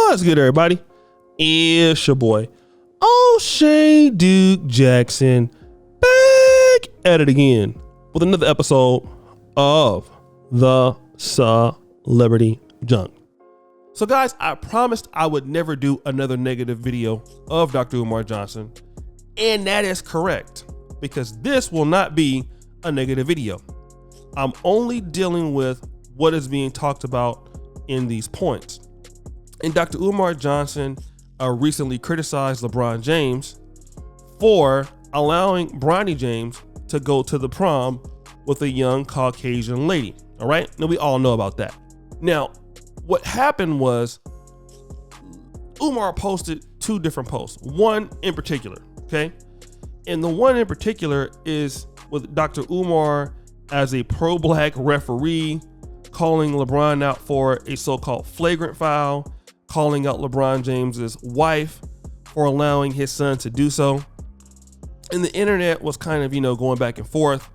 What's good, everybody? It's your boy, O'Shea Duke Jackson, back at it again with another episode of the Celebrity Junk. So guys, I promised I would never do another negative video of Dr. Umar Johnson, and that is correct, because this will not be a negative video. I'm only dealing with what is being talked about in these points. And Dr. Umar Johnson recently criticized LeBron James for allowing Bronny James to go to the prom with a young Caucasian lady. All right. Now we all know about that. Now, what happened was Umar posted two different posts, one in particular. Okay. And the one in particular is with Dr. Umar as a pro-black referee, calling LeBron out for a so-called flagrant foul, calling out LeBron James's wife for allowing his son to do so. And the internet was kind of, going back and forth.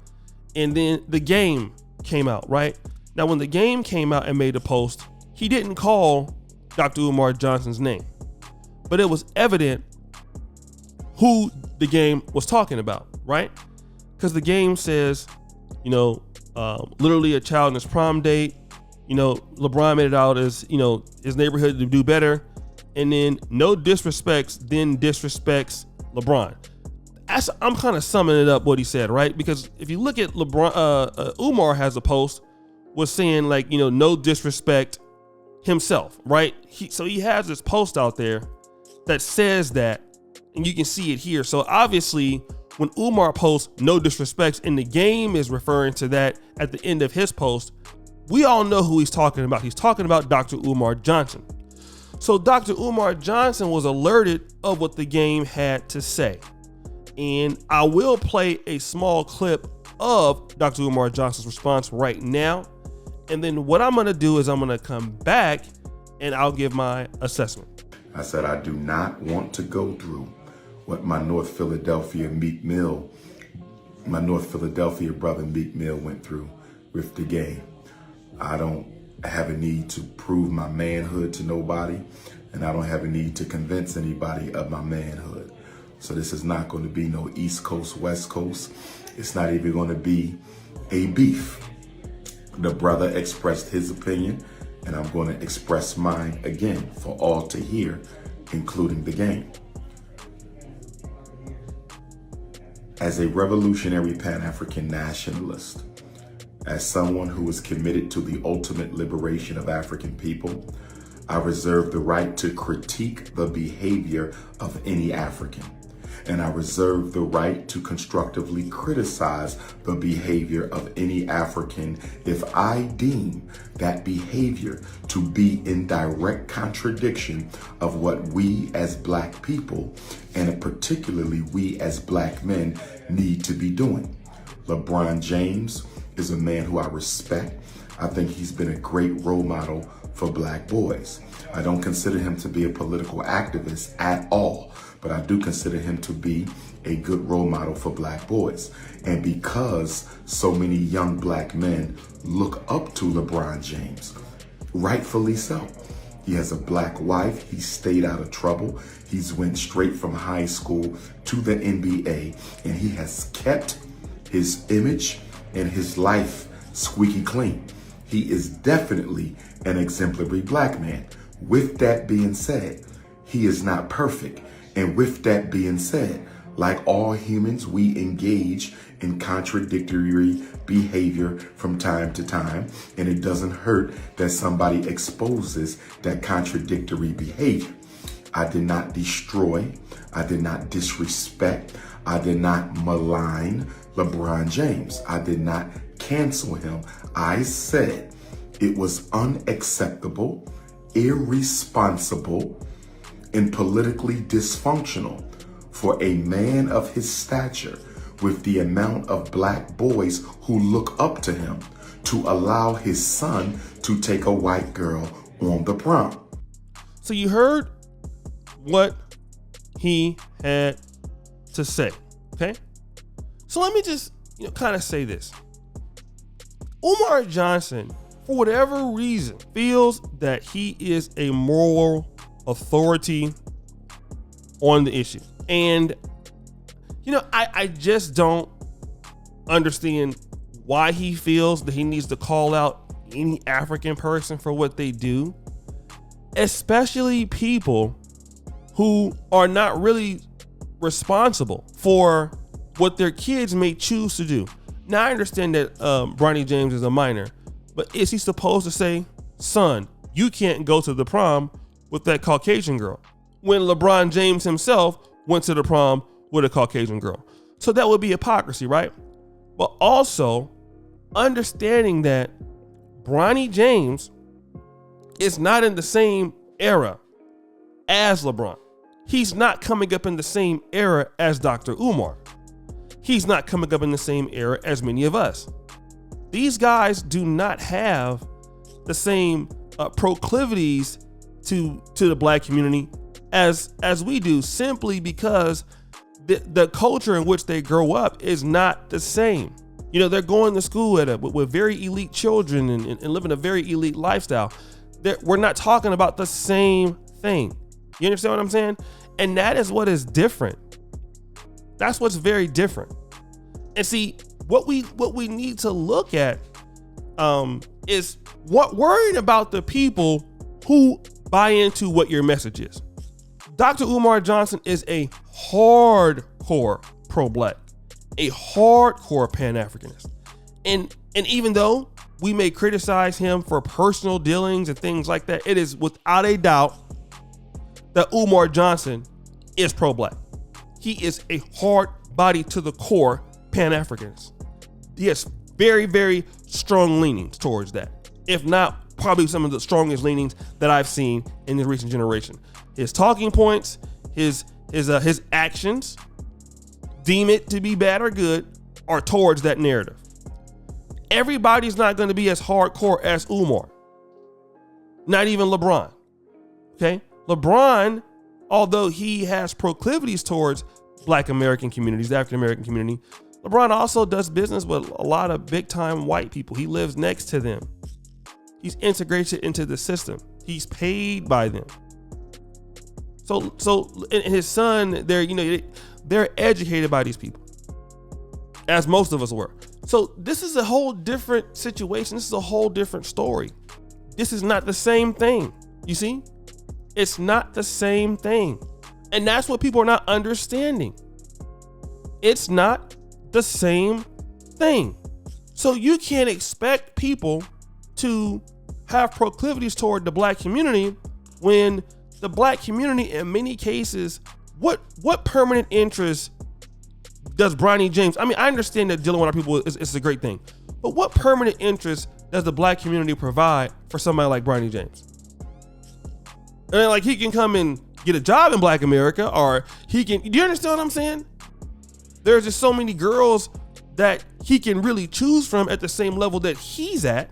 And then the game came out, right? Now, when the game came out and made a post, he didn't call Dr. Umar Johnson's name, but it was evident who the game was talking about, right? Because the game says, literally a child in his prom date. LeBron made it out as, his neighborhood to do better. And then no disrespects, then disrespects LeBron. I'm kind of summing it up what he said, right? Because if you look at LeBron, Umar has a post was saying no disrespect himself, right? So he has this post out there that says that, and you can see it here. So obviously when Umar posts no disrespects and the game is referring to that at the end of his post, we all know who he's talking about. He's talking about Dr. Umar Johnson. So Dr. Umar Johnson was alerted of what the game had to say. And I will play a small clip of Dr. Umar Johnson's response right now. And then what I'm going to do is I'm going to come back and I'll give my assessment. I said, I do not want to go through what my North Philadelphia brother Meek Mill went through with the game. I don't have a need to prove my manhood to nobody, and I don't have a need to convince anybody of my manhood. So this is not going to be no East Coast, West Coast. It's not even going to be a beef. The brother expressed his opinion, and I'm going to express mine again for all to hear, including the game. As a revolutionary Pan-African nationalist, as someone who is committed to the ultimate liberation of African people, I reserve the right to critique the behavior of any African. And I reserve the right to constructively criticize the behavior of any African if I deem that behavior to be in direct contradiction of what we as Black people, and particularly we as Black men, need to be doing. LeBron James is a man who I respect. I think he's been a great role model for Black boys. I don't consider him to be a political activist at all, but I do consider him to be a good role model for Black boys. And because so many young Black men look up to LeBron James, rightfully so. He has a Black wife. He stayed out of trouble. He's went straight from high school to the NBA, and he has kept his image and his life squeaky clean. He is definitely an exemplary Black man. With that being said, he is not perfect. And with that being said, like all humans, we engage in contradictory behavior from time to time, and it doesn't hurt that somebody exposes that contradictory behavior. I did not destroy, I did not disrespect, I did not malign LeBron James. I did not cancel him. I said it was unacceptable, irresponsible, and politically dysfunctional for a man of his stature with the amount of Black boys who look up to him to allow his son to take a white girl on the prom. So you heard what he had to say, okay? So let me just kind of say this. Umar Johnson, for whatever reason, feels that he is a moral authority on the issue. And, I just don't understand why he feels that he needs to call out any African person for what they do, especially people who are not really responsible for what their kids may choose to do. Now, I understand that Bronny James is a minor, but is he supposed to say, son, you can't go to the prom with that Caucasian girl, when LeBron James himself went to the prom with a Caucasian girl? So that would be hypocrisy, right? But also understanding that Bronny James is not in the same era as LeBron. He's not coming up in the same era as Dr. Umar. He's not coming up in the same era as many of us. These guys do not have the same proclivities to the black community as we do, simply because the culture in which they grow up is not the same. They're going to school with very elite children and living a very elite lifestyle. We're not talking about the same thing. You understand what I'm saying? And that is what is different. That's what's very different. And see, what we need to look at is worrying about the people who buy into what your message is. Dr. Umar Johnson is a hardcore pro-black, a hardcore Pan-Africanist. And even though we may criticize him for personal dealings and things like that, it is without a doubt that Umar Johnson is pro-black. He is a hard body to the core Pan-Africanist. He has very, very strong leanings towards that. If not, probably some of the strongest leanings that I've seen in the recent generation. His talking points, his actions, deem it to be bad or good, are towards that narrative. Everybody's not going to be as hardcore as Umar. Not even LeBron. Okay? LeBron, although he has proclivities towards Black American communities, the African American community, LeBron also does business with a lot of big time white people. He lives next to them. He's integrated into the system. He's paid by them. So and his son, they're educated by these people, as most of us were. So this is a whole different situation. This is a whole different story. This is not the same thing. You see? It's not the same thing. And that's what people are not understanding. It's not the same thing. So you can't expect people to have proclivities toward the black community when the black community, in many cases, what permanent interest does Bronny James? I mean, I understand that dealing with our people is a great thing, but what permanent interest does the black community provide for somebody like Bronny James? And like, he can come and get a job in Black America, or he can, do you understand what I'm saying? There's just so many girls that he can really choose from at the same level that he's at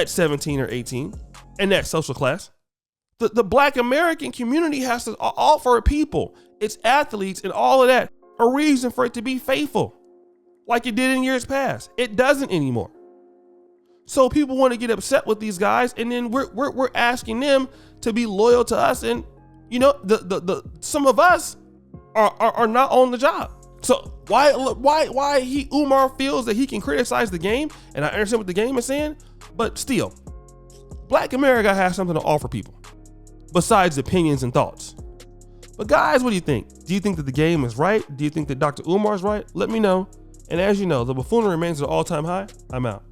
17 or 18 in that social class. The Black American community has to offer people, its athletes and all of that, a reason for it to be faithful like it did in years past. It doesn't anymore. So people want to get upset with these guys, and then we're asking them to be loyal to us, and the some of us are not on the job. So why Umar feels that he can criticize the game, and I understand what the game is saying, but still, Black America has something to offer people besides opinions and thoughts. But guys, what do you think? Do you think that the game is right? Do you think that Dr. Umar is right? Let me know. And as you know, the buffoonery remains at an all-time high. I'm out.